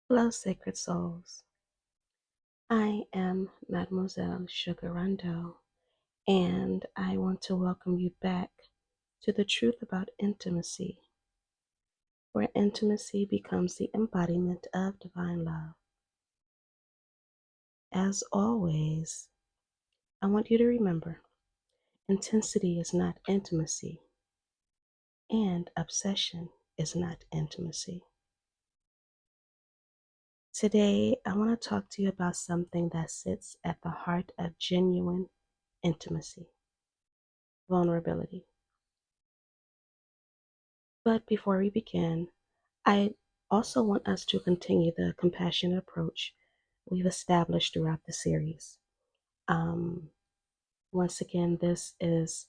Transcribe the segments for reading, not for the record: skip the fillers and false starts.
Hello, sacred souls. I am Mademoiselle Sugar Rondeaux, and I want to welcome you back to the truth about intimacy, where intimacy becomes the embodiment of divine love. As always, I want you to remember intensity is not intimacy, and obsession is not intimacy. Today, I want to talk to you about something that sits at the heart of genuine intimacy: vulnerability. But before we begin, I also want us to continue the compassionate approach we've established throughout the series. Um, Once again, this is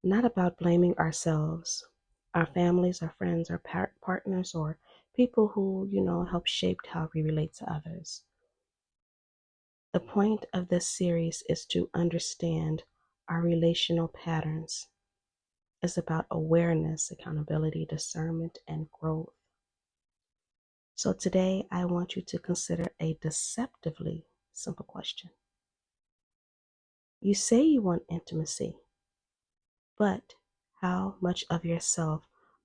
not about blaming ourselves, our families, our friends, our partners, or people who, help shape how we relate to others. The point of this series is to understand our relational patterns. It's about awareness, accountability, discernment, and growth. So today I want you to consider a deceptively simple question. You say you want intimacy, but how much of yourself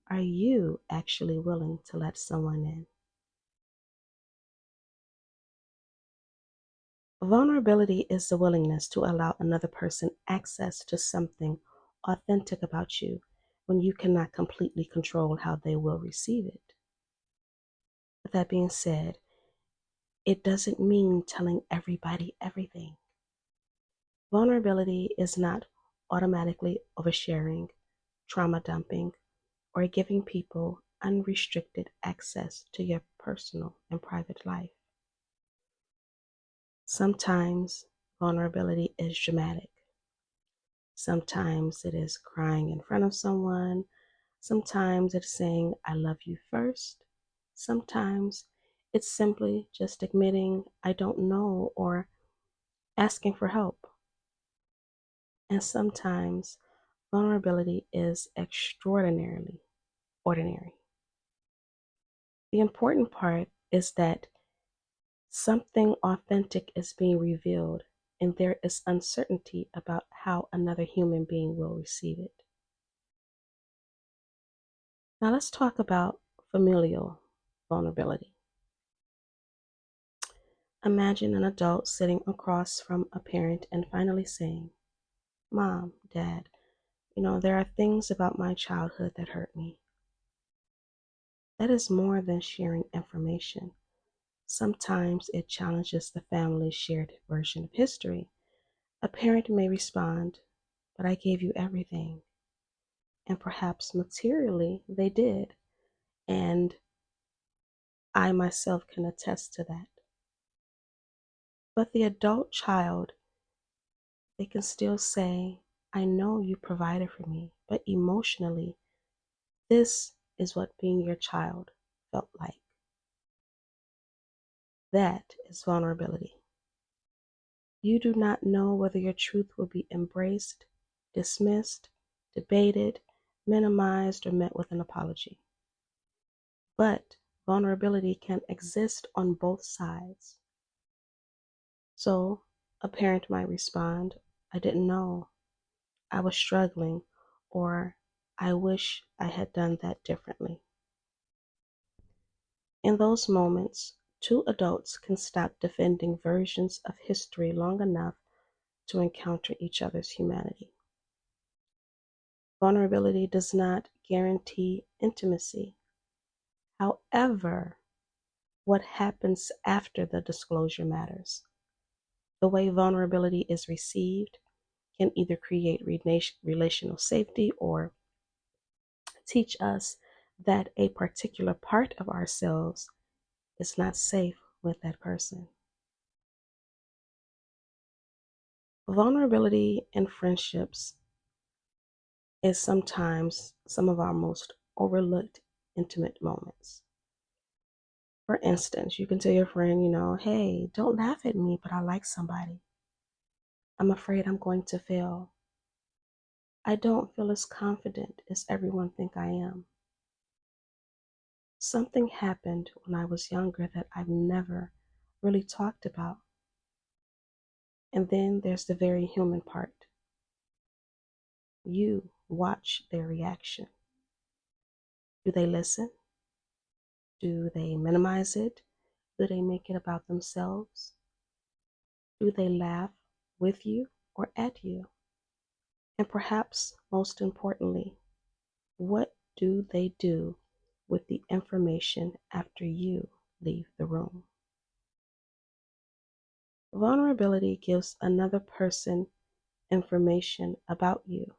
are you actually willing to let someone in? Vulnerability is the willingness to allow another person access to something authentic about you when you cannot completely control how they will receive it. With that being said, it doesn't mean telling everybody everything. Vulnerability is not automatically oversharing, trauma dumping, or giving people unrestricted access to your personal and private life. Sometimes vulnerability is dramatic. Sometimes it is crying in front of someone. Sometimes it's saying, I love you first. Sometimes it's simply just admitting, I don't know, or asking for help. And sometimes vulnerability is extraordinarily ordinary. The important part is that something authentic is being revealed, and there is uncertainty about how another human being will receive it. Now, let's talk about familial vulnerability. Imagine an adult sitting across from a parent and finally saying, Mom, Dad, there are things about my childhood that hurt me. That is more than sharing information. Sometimes it challenges the family's shared version of history. A parent may respond, but I gave you everything. And perhaps materially they did. And I myself can attest to that. But the adult child, they can still say, I know you provided for me, but emotionally, this is what being your child felt like. That is vulnerability. You do not know whether your truth will be embraced, dismissed, debated, minimized, or met with an apology. But vulnerability can exist on both sides. So a parent might respond, I didn't know, I was struggling, or I wish I had done that differently. In those moments, two adults can stop defending versions of history long enough to encounter each other's humanity. Vulnerability does not guarantee intimacy. However, what happens after the disclosure matters. The way vulnerability is received can either create relational safety or teach us that a particular part of ourselves is not safe with that person. Vulnerability in friendships is sometimes some of our most overlooked intimate moments. For instance, you can tell your friend, hey, don't laugh at me, but I like somebody. I'm afraid I'm going to fail. I don't feel as confident as everyone think I am. Something happened when I was younger that I've never really talked about. And then there's the very human part. You watch their reaction. Do they listen? Do they minimize it? Do they make it about themselves? Do they laugh with you or at you? And perhaps most importantly, what do they do with the information after you leave the room? Vulnerability gives another person information about you.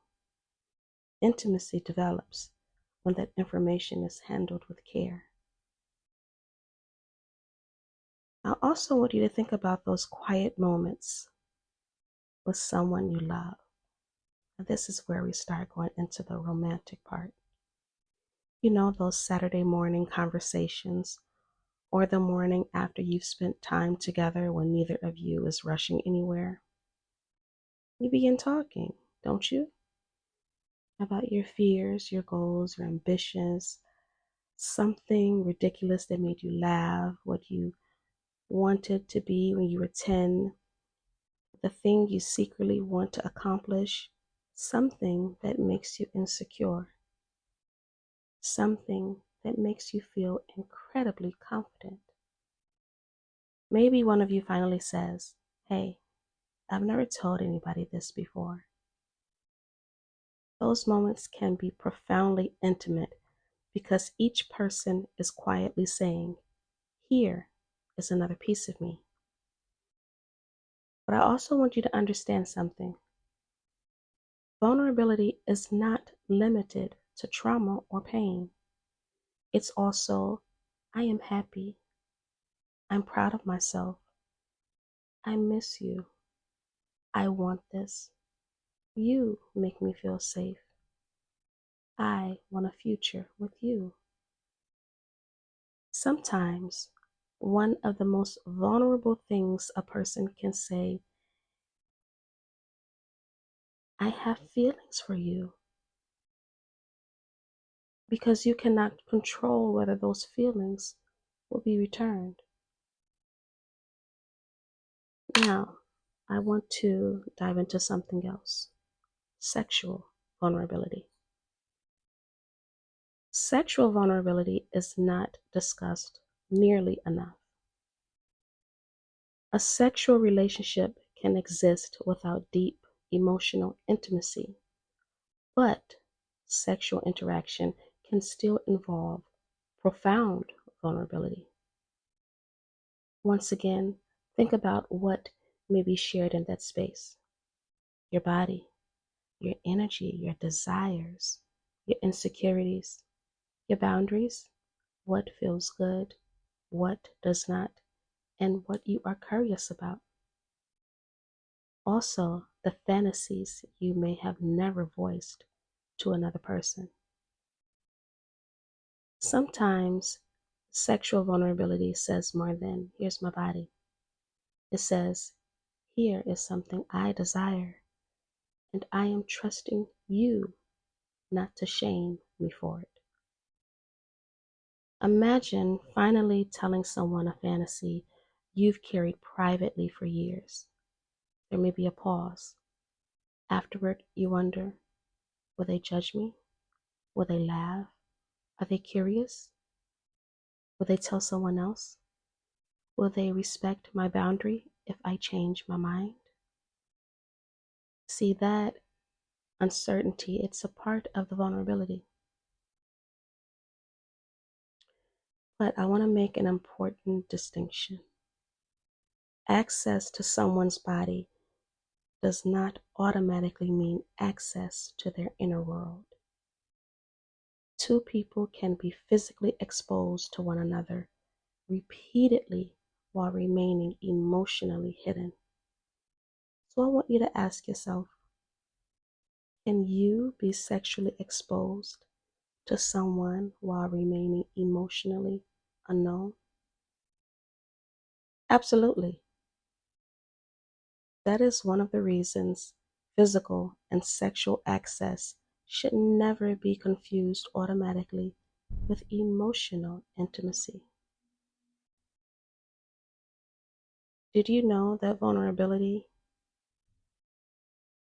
Intimacy develops when that information is handled with care. I also want you to think about those quiet moments with someone you love. And this is where we start going into the romantic part. You know, those Saturday morning conversations or the morning after you've spent time together when neither of you is rushing anywhere. You begin talking, don't you? About your fears, your goals, your ambitions, something ridiculous that made you laugh, what you wanted to be when you were 10, the thing you secretly want to accomplish, something that makes you insecure, something that makes you feel incredibly confident. Maybe one of you finally says, "Hey, I've never told anybody this before." Those moments can be profoundly intimate because each person is quietly saying, "Here is another piece of me." But I also want you to understand something. Vulnerability is not limited to trauma or pain. It's also, "I am happy. I'm proud of myself. I miss you. I want this. You make me feel safe. I want a future with you." Sometimes, one of the most vulnerable things a person can say, "I have feelings for you," because you cannot control whether those feelings will be returned. Now, I want to dive into something else: sexual vulnerability. Sexual vulnerability is not discussed nearly enough. A sexual relationship can exist without deep emotional intimacy, but sexual interaction can still involve profound vulnerability. Once again, think about what may be shared in that space: your body, your energy, your desires, your insecurities, your boundaries, what feels good, what does not, and what you are curious about. Also, the fantasies you may have never voiced to another person. Sometimes sexual vulnerability says more than, "Here's my body." It says, "Here is something I desire, and I am trusting you not to shame me for it." Imagine finally telling someone a fantasy you've carried privately for years. There may be a pause. Afterward, you wonder, will they judge me? Will they laugh? Are they curious? Will they tell someone else? Will they respect my boundary if I change my mind? See, that uncertainty, it's a part of the vulnerability. But I want to make an important distinction. Access to someone's body does not automatically mean access to their inner world. Two people can be physically exposed to one another repeatedly while remaining emotionally hidden. So I want you to ask yourself, can you be sexually exposed to someone while remaining emotionally unknown? Absolutely. That is one of the reasons physical and sexual access should never be confused automatically with emotional intimacy. Did you know that vulnerability,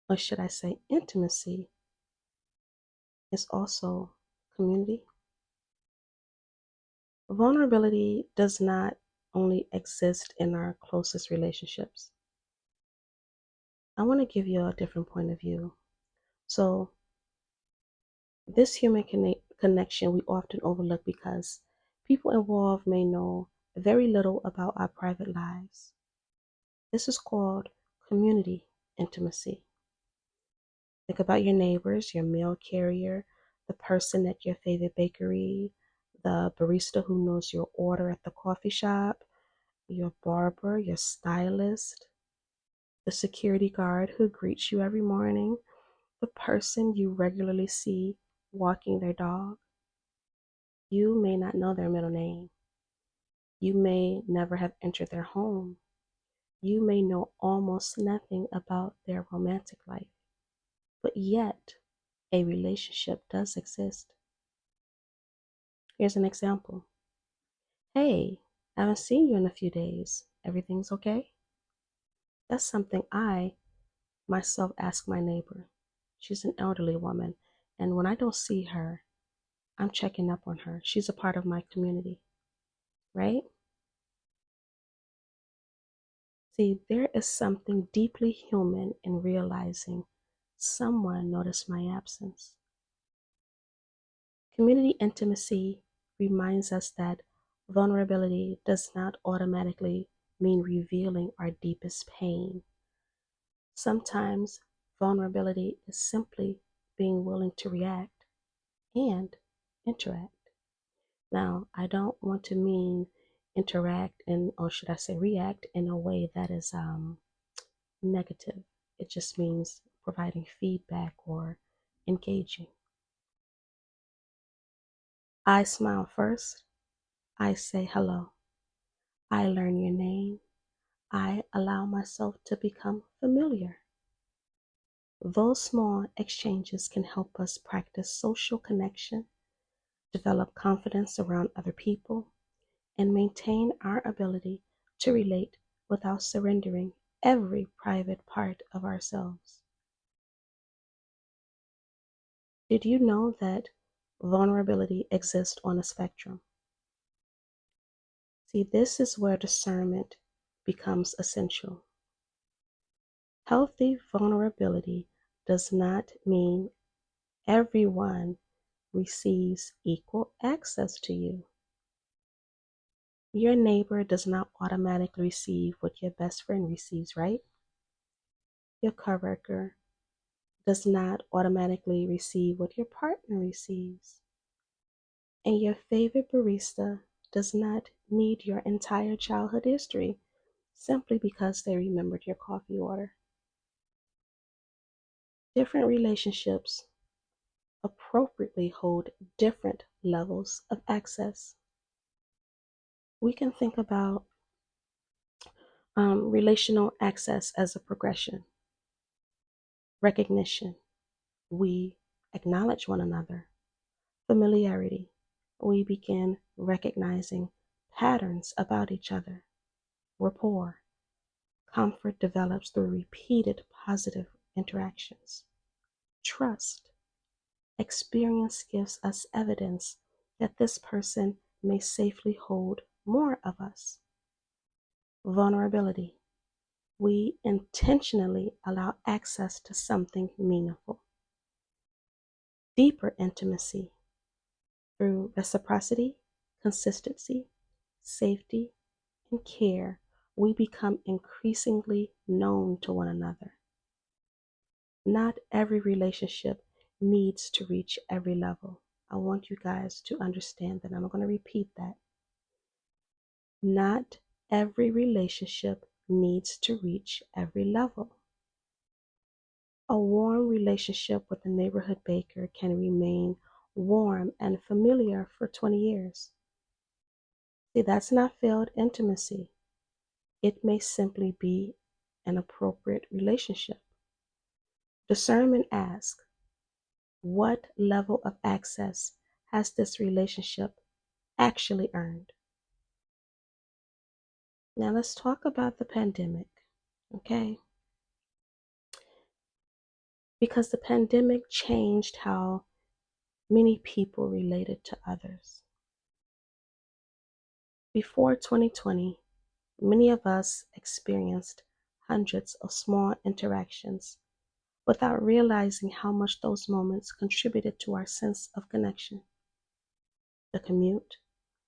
or should I say intimacy, is also community? Vulnerability does not only exist in our closest relationships. I want to give you a different point of view. So, this human connection we often overlook because people involved may know very little about our private lives. This is called community intimacy. Think about your neighbors, your mail carrier, the person at your favorite bakery, the barista who knows your order at the coffee shop, your barber, your stylist, the security guard who greets you every morning, the person you regularly see walking their dog. You may not know their middle name. You may never have entered their home. You may know almost nothing about their romantic life. But yet, a relationship does exist. Here's an example. Hey, I haven't seen you in a few days. Everything's okay? That's something I myself ask my neighbor. She's an elderly woman, and when I don't see her, I'm checking up on her. She's a part of my community, right? See, there is something deeply human in realizing someone noticed my absence. Community intimacy reminds us that vulnerability does not automatically mean revealing our deepest pain. Sometimes vulnerability is simply being willing to react and interact. Now, I don't want to mean interact and, or should I say react in a way that is negative. It just means providing feedback or engaging. I smile first. I say hello. I learn your name. I allow myself to become familiar. Those small exchanges can help us practice social connection, develop confidence around other people, and maintain our ability to relate without surrendering every private part of ourselves. Did you know that vulnerability exists on a spectrum? See, this is where discernment becomes essential. Healthy vulnerability does not mean everyone receives equal access to you. Your neighbor does not automatically receive what your best friend receives, right? Your coworker does not automatically receive what your partner receives. And your favorite barista does not need your entire childhood history simply because they remembered your coffee order. Different relationships appropriately hold different levels of access. We can think about relational access as a progression. Recognition, we acknowledge one another. Familiarity, we begin recognizing patterns about each other. Rapport, comfort develops through repeated positive interactions. Trust, experience gives us evidence that this person may safely hold more of us. Vulnerability, we intentionally allow access to something meaningful. Deeper intimacy, through reciprocity, consistency, safety, and care, we become increasingly known to one another. Not every relationship needs to reach every level. I want you guys to understand that. I'm going to repeat that. Not every relationship needs to reach every level. A warm relationship with a neighborhood baker can remain warm and familiar for 20 years. See, that's not failed intimacy. It may simply be an appropriate relationship. Discernment asks, what level of access has this relationship actually earned? Now let's talk about the pandemic, okay? Because the pandemic changed how many people related to others. Before 2020, many of us experienced hundreds of small interactions without realizing how much those moments contributed to our sense of connection. The commute,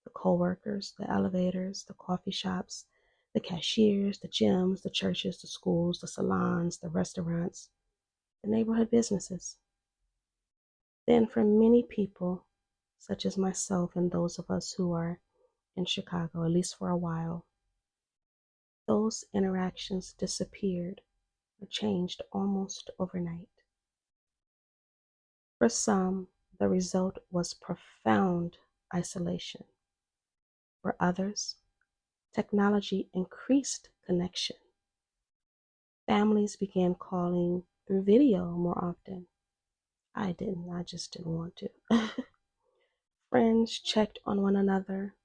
the coworkers, the elevators, the coffee shops, the cashiers, the gyms, the churches, the schools, the salons, the restaurants, the neighborhood businesses. Then for many people, such as myself and those of us who are in Chicago, at least for a while, those interactions disappeared or changed almost overnight. For some, the result was profound isolation. For others, technology increased connection. Families began calling through video more often. I just didn't want to. Friends checked on one another.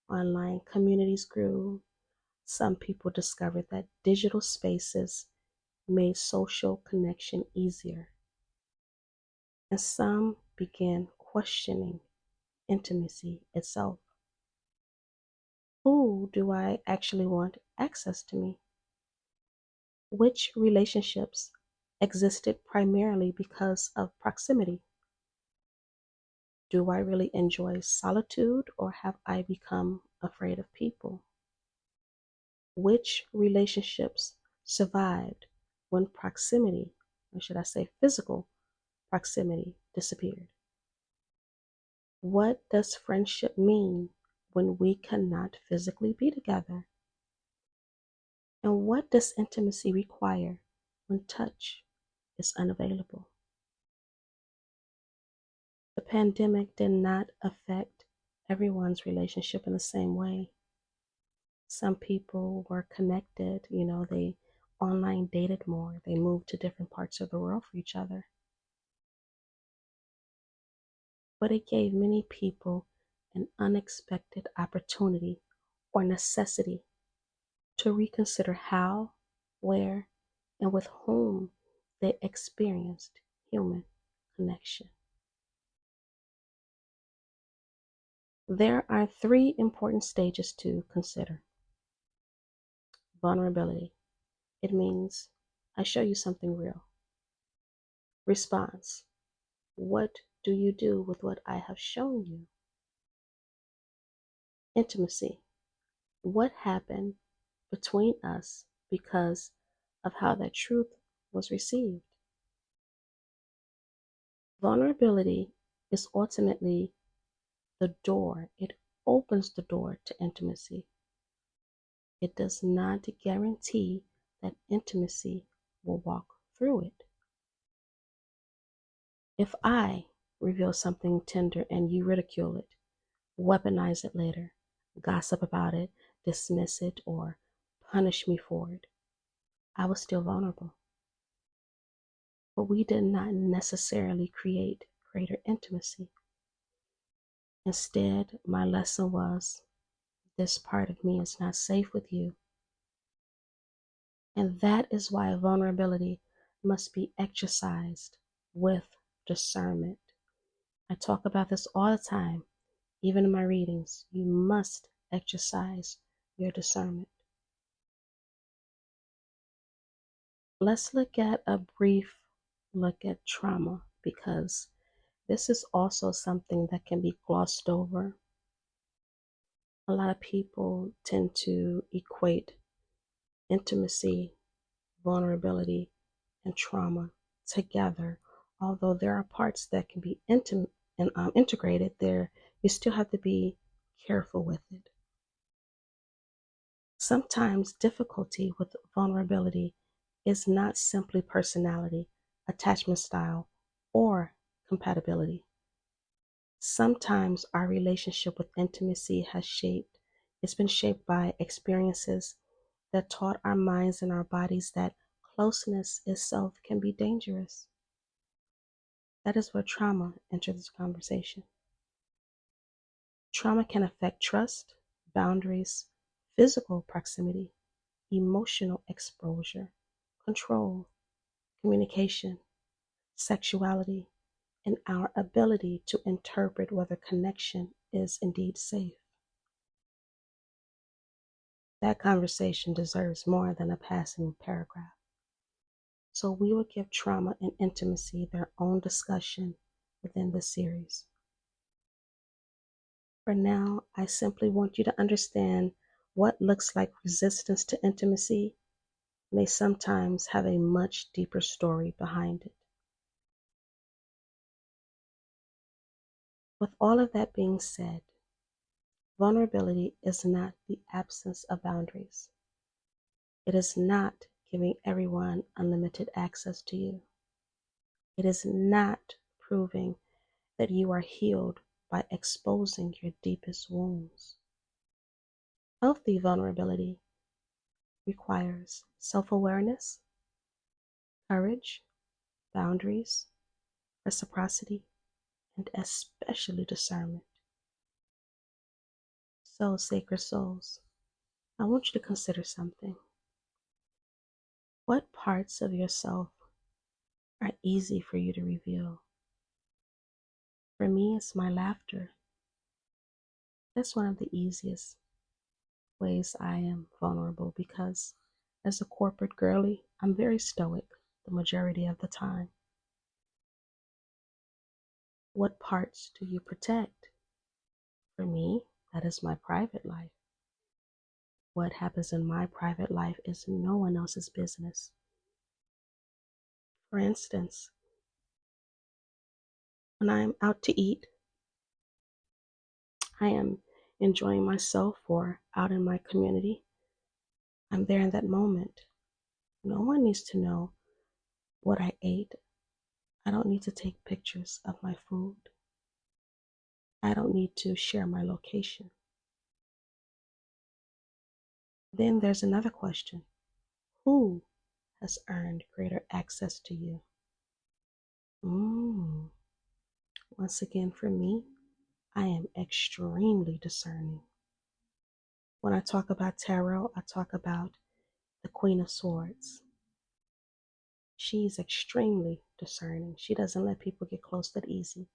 Online communities grew. Some people discovered that digital spaces made social connection easier. And some began questioning intimacy itself. Who do I actually want access to me? Which relationships existed primarily because of proximity? Do I really enjoy solitude, or have I become afraid of people? Which relationships survived when proximity, or should I say physical proximity, disappeared? What does friendship mean when we cannot physically be together? And what does intimacy require when touch is unavailable? The pandemic did not affect everyone's relationship in the same way. Some people were connected, they online dated more, they moved to different parts of the world for each other. But it gave many people an unexpected opportunity or necessity to reconsider how, where, and with whom they experienced human connection. There are three important stages to consider. Vulnerability. It means I show you something real. Response. What do you do with what I have shown you? Intimacy. What happened between us because of how that truth was received? Vulnerability is ultimately the door. It opens the door to intimacy. It does not guarantee that intimacy will walk through it. If I reveal something tender and you ridicule it, weaponize it later, gossip about it, dismiss it, or punish me for it, I was still vulnerable. But we did not necessarily create greater intimacy. Instead, my lesson was this part of me is not safe with you. And that is why vulnerability must be exercised with discernment. I talk about this all the time, even in my readings. You must exercise your discernment. Let's look at a brief look at trauma, because this is also something that can be glossed over. A lot of people tend to equate intimacy, vulnerability, and trauma together. Although there are parts that can be integrated, you still have to be careful with it. Sometimes difficulty with vulnerability is not simply personality, attachment style, or compatibility. Sometimes our relationship with intimacy it's been shaped by experiences that taught our minds and our bodies that closeness itself can be dangerous. That is where trauma enters this conversation. Trauma can affect trust, boundaries, physical proximity, emotional exposure, control, communication, sexuality, and our ability to interpret whether connection is indeed safe. That conversation deserves more than a passing paragraph. So we will give trauma and intimacy their own discussion within the series. For now, I simply want you to understand what looks like resistance to intimacy may sometimes have a much deeper story behind it. With all of that being said, vulnerability is not the absence of boundaries. It is not giving everyone unlimited access to you. It is not proving that you are healed by exposing your deepest wounds. Healthy vulnerability requires self-awareness, courage, boundaries, reciprocity, and especially discernment. So, sacred souls, I want you to consider something. What parts of yourself are easy for you to reveal? For me, it's my laughter. That's one of the easiest ways I am vulnerable because as a corporate girly, I'm very stoic the majority of the time. What parts do you protect? For me, that is my private life. What happens in my private life is no one else's business. For instance, when I'm out to eat, I am enjoying myself or out in my community, I'm there in that moment. No one needs to know what I ate. I don't need to take pictures of my food. I don't need to share my location. Then there's another question. Who has earned greater access to you? Once again, for me, I am extremely discerning. When I talk about tarot, I talk about the Queen of Swords. She's extremely discerning. She doesn't let people get close that easy.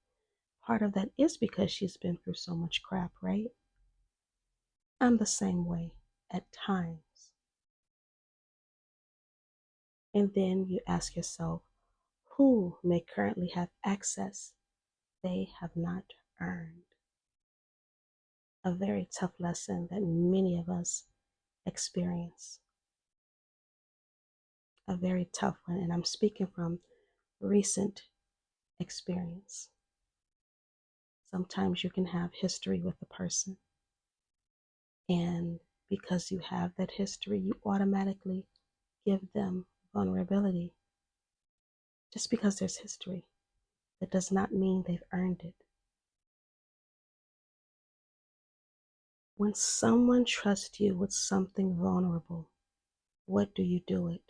Part of that is because she's been through so much crap, right? I'm the same way at times. And then you ask yourself, who may currently have access they have not earned? A very tough lesson that many of us experience. A very tough one, and I'm speaking from recent experience. Sometimes you can have history with a person, and because you have that history, you automatically give them vulnerability. Just because there's history, that does not mean they've earned it. When someone trusts you with something vulnerable, what do you do it?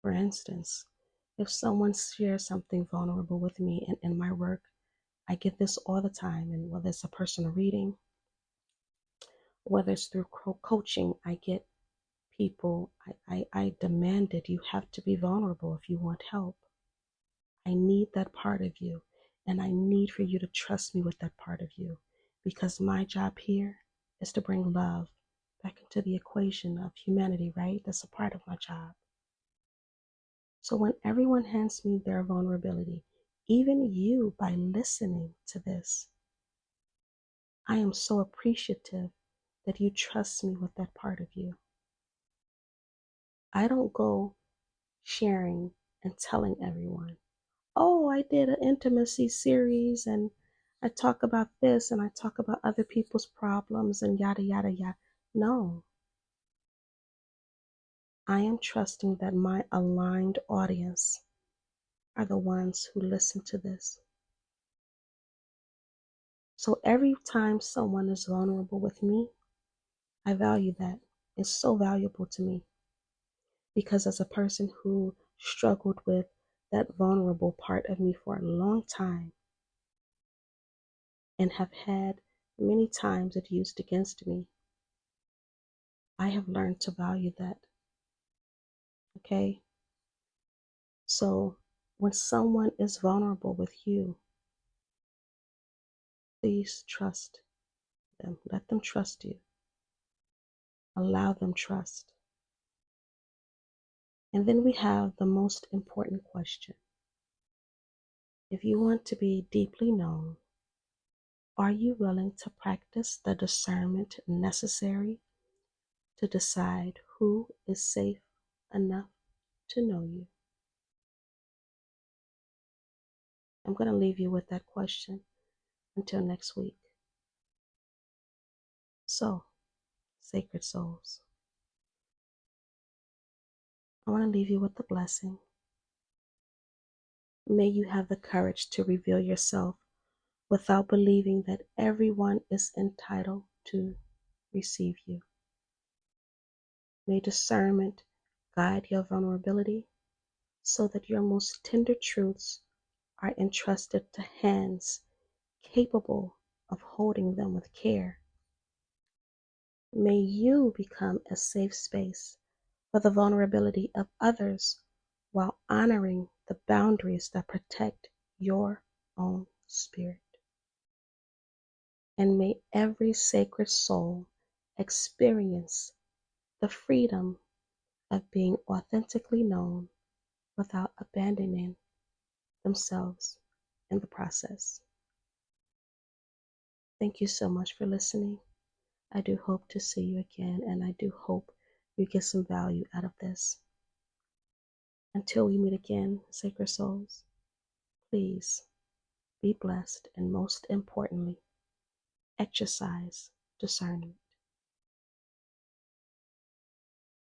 For instance, if someone shares something vulnerable with me in my work, I get this all the time, and whether it's a personal reading, whether it's through coaching, I get people, I demanded you have to be vulnerable if you want help. I need that part of you, and I need for you to trust me with that part of you, because my job here is to bring love back into the equation of humanity, right? That's a part of my job. So when everyone hands me their vulnerability, even you by listening to this, I am so appreciative that you trust me with that part of you. I don't go sharing and telling everyone, oh, I did an intimacy series and I talk about this and I talk about other people's problems and yada, yada, yada. No, I am trusting that my aligned audience are the ones who listen to this. So every time someone is vulnerable with me, I value that. It's so valuable to me because as a person who struggled with that vulnerable part of me for a long time, and have had many times it used against me. I have learned to value that. Okay? So when someone is vulnerable with you, please trust them. Let them trust you. Allow them trust. And then we have the most important question. If you want to be deeply known, are you willing to practice the discernment necessary to decide who is safe enough to know you? I'm going to leave you with that question until next week. So, sacred souls, I want to leave you with the blessing. May you have the courage to reveal yourself without believing that everyone is entitled to receive you. May discernment guide your vulnerability so that your most tender truths are entrusted to hands capable of holding them with care. May you become a safe space for the vulnerability of others while honoring the boundaries that protect your own spirit. And may every sacred soul experience the freedom of being authentically known without abandoning themselves in the process. Thank you so much for listening. I do hope to see you again, and I do hope you get some value out of this. Until we meet again, sacred souls, please be blessed, and most importantly, exercise discernment.